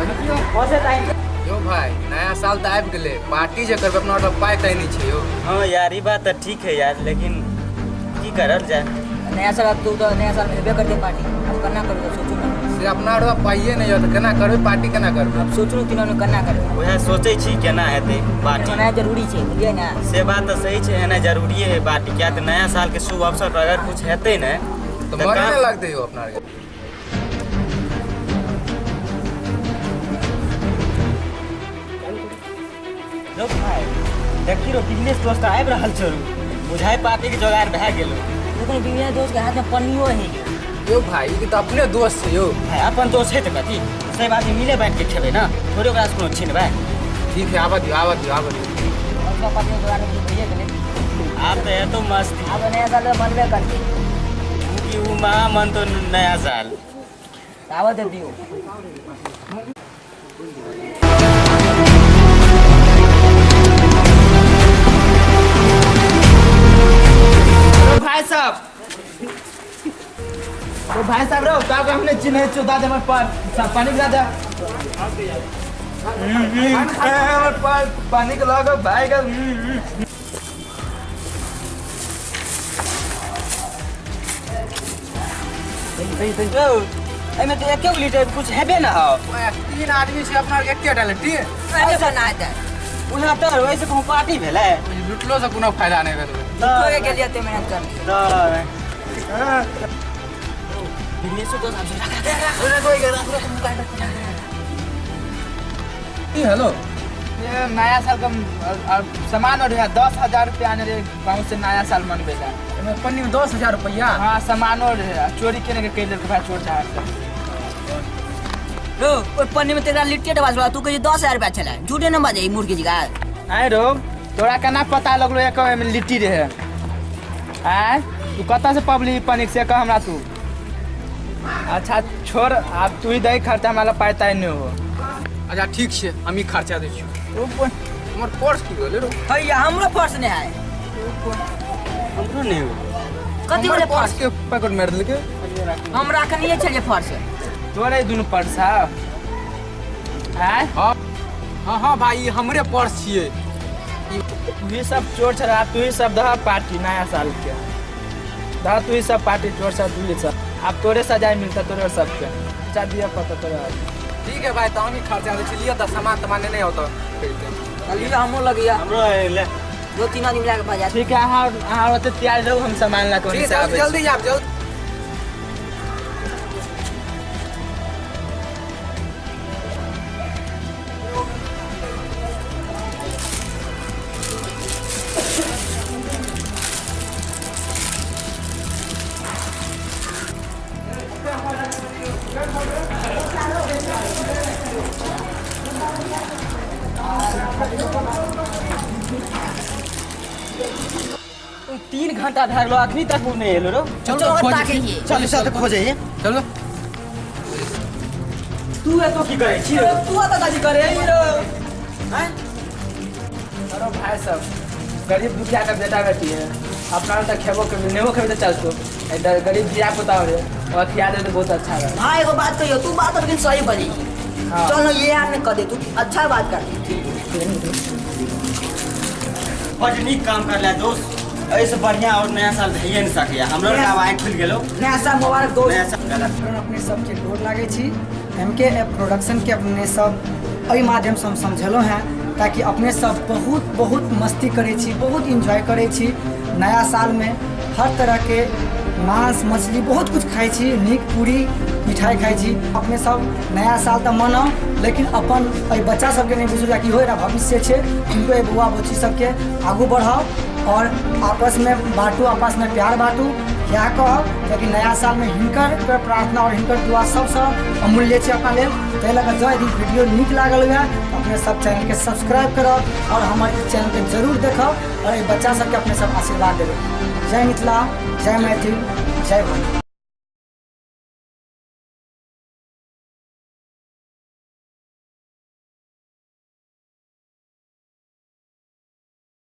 यो भाई नया साल तो आबि गेले, पार्टी जे करबे अपना पाई तय नहीं छै यो। हाँ यार, ये बात तो ठीक है यार, लेकिन की करल जाए। नया साल अब तू तो नया साल में हेबे करते पार्टी, अब करना करबे सोचू ना। से अपना रो पाइए नहीं हो तो केना करबे पार्टी, केना करबे? अब सोचू तीनों ने करना करबे। वह सोचे छी केना हेतै पार्टी। होना जरूरी छै, बुझिए ना। से बात तो सही है ना, जरूरी है पार्टी। क्या तो नया साल के शुभ अवसर पर अगर कुछ हेतै ना तो मरे ना लगते हो अपना रे। लोग भाई देखी रो बिजनेस दोस्त आबि रहल छै, बुझाई पार्टी के जोगाड़ भए गेलो। लेकिन बिजनेस दोस्त के हाथ में पन्नियो है। यो भाई ये तो अपने दोस्त छै यो। भाई अपन दोस्त है तो कथी, सब आदमी मिले बैठ के खेबे ना, थोड़े ओकरा से कोनो छीनबे। ठीक है, आवा दियो आवा दियो आवा दियो। उसका पन्नी जोगाड़ के भैया गेले। आप तो है तो मस्त अब नया साल में मनबे करते। कि वो महा मन तो नया साल दावत दियो। भाई साहब रो का हमने चिन्ह चुदा दे मत पर पानी गिरा दे। पानी के लागो भाई का। एमे तो एक लीटर कुछ हेबे ना हो। तीन आदमी से अपना एके डाले टी ऐसा ना है। उहाँ तो वैसे कहूँ पार्टी भेले, लुटलो से कोनो फायदा नहीं भेल। तो के लिए ते मेहनत कर। बिजनेस तो सबसे हेलो, ये नया साल का सामान और 10,000 रुपया आने रे गाँव से नया साल मनबेला। पन्नी में 10,000 रुपया। हाँ सामान और चोरी केने के कैले के भाई चोर चाहे। लो ओइ पन्नी में तेरा लिट्टी डबास तू कही 10,000 रुपया चला, झूठे न बाजे मुर्गी जी का। आए रो तोरा केना पता लगलो एक में लिट्टी रहे? आय तू कत से पबली पनिक से कह हमरा तू। अच्छा छोड़, अब तू ही दे खर्चा हमरा पाता नहीं हो। अच्छा ठीक छै, हम ही खर्चा दै छी। हमर पर्स की गेले रो? भैया हमरो पर्स नहीं आए। हमरो नहीं हो। कथी हमर बड़े पर्स पर्स के पैकेट मार देलके। हम राखनिए छलिए पर्स। तोरे दुनु पर्स है? आय हां हां हां भाई हमरे पर्स छिए। तू ही सब चोर छरा, तू ही सब दह पार्टी नया साल के दह, तू ही सब पार्टी चोर सब तू ही सब। अब तोरे सजाए मिलता तोरे सबके। अच्छा दिया पता तोरा। ठीक है भाई, तो हम ही खर्चा दे छिए त सामान तमाने नहीं होता। चलिए हमो लगिया हमरो ले 2-3 आदमी लाके बाजार। ठीक है, हाँ होते तैयार रहो, हम सामान ला के जल्दी आप जल्दी। तीन घंटा धरलो, अखनी तक वो नहीं एलो रो। चलो ताके ये चल साथ खोजे। चलो तू है तो की करे छी? तू आता काजी करे रो। हैं अरे भाई सब गरीब दुखिया का बेटा बेटी है, अपना तो खेबो के नेबो खेबे तो चलतो। इधर गरीब दिया पुता हो रे और खिया दे तो बहुत अच्छा है। हां एगो बात कहियो, तू बात लेकिन सही बनी। हाँ। चलो ये आपने कह दे, तू अच्छा बात कर। बड़ नीक काम कर ले दोस्त, ऐसे बढ़िया और नया साल भइए नहीं सकिया। हमरो नाम आँख खुल गेलो। नया साल मुबारक दोस्त। नया साल गलत अपने सबके गोर लागै छी। एमके प्रोडक्शन के अपने सब एहि माध्यम से हम समझेलहुँ हैं ताकि अपने सब बहुत बहुत मस्ती करै छी, बहुत इंजॉय करै छी। नया साल में हर तरह के मांस मछली बहुत कुछ खाइ छी, नीक पूरी मिठाई खाइ छी। अपने सब नया साल तो मनाओ, लेकिन अपन बच्चा सबके नहीं बुझू कि हो भविष्य है, उनको बुआ बच्ची सबके आगू बढ़ाओ और आपस में बाँटू, आपस में प्यार बाँटू। क्या कहब क्योंकि नया साल में हिनकर प्रार्थना और हिनकर दुआ सबसे अमूल्य है अपना लेल। ताहि लऽ कऽ जँ यदि वीडियो नीक लागल हुए तो अपने सब चैनल के सब्सक्राइब करब और हमारे चैनल के जरूर देखब और बच्चा सबके अपने सब आशीर्वाद देबै। जय मिथिला, जय मैथिल, जय भारत।